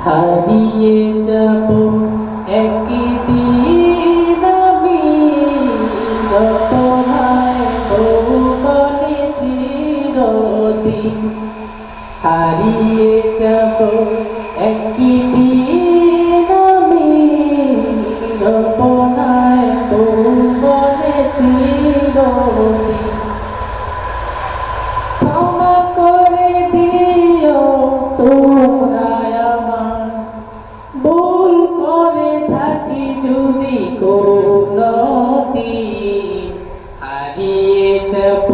হারিয়ে যাব একদিন আমি রতনায় ভুবনে চিরদিন। হারিয়ে যাব একদিন আমি রতনায় ভুবনে চিরদিন। ক্ষমা করে দিও তোমরা আমার, ভুল করে থাকি যদি কোনদিন। হারিয়ে যাব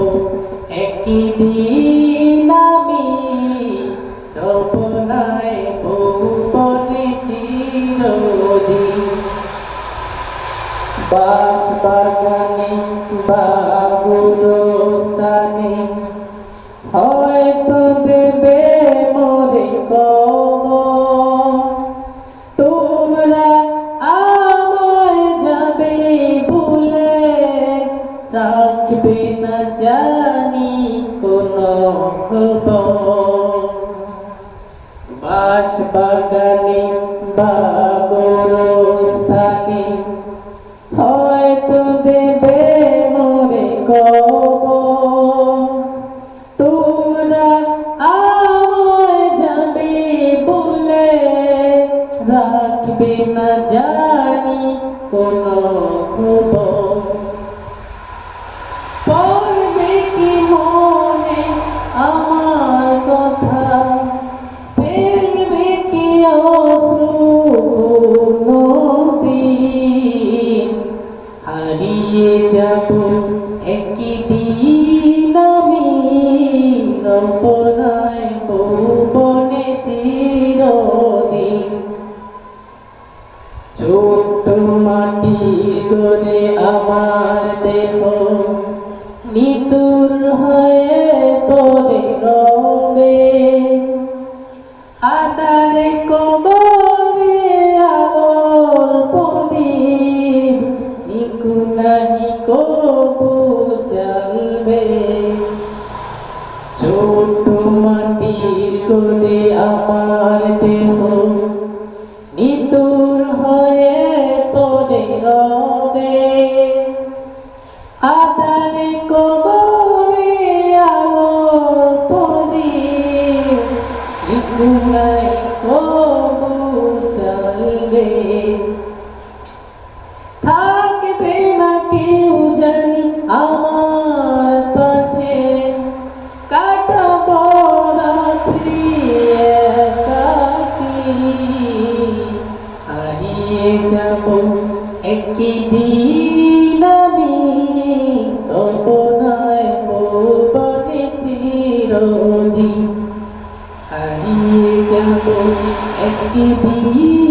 একদিন আমি রবনায় ভুবনে চিরদিন। বাঁশবাগানে বা গুলস্তানে হয়তো দেবে মোরে কবর। তোমরা আমায় যাবে ভুলে, রাখবে না জানি কোনো খবর। বাঁশবাগানে বা গোরস্থানে হয়তো দেবে মোরে কবর। তোমরা আমায় যাবে বলে, রাখবে না জানি কোনো খবর। পড়বে কি মনে আমার কথা, ফেলবে কি অশ্রু নদীন। হারিয়ে যাব একদিন আমি রবনায় ভুবনে চিরদিন। ছোট্ট মাটির করে আমার দেহ নিতুর হয়ে পড়ে রবে। আধারে কবরে আলোর প্রদীপ নিকুলানি কবু জ্বলবে। ছোট মাটির করে আমার দেহ নিতুর হয়ে পড়ে রবে। আধারে কবরে আলোর প্রদীপ নিকুলাই কবু জ্বলবে। থাকবে না কেউ জানি আমার পাশে, কাটাবো রাত্রি একাকী। হারিয়ে যাব একদিন আমি রবনায় ভুবনে চিরদিন। হারিয়ে যাব একদিন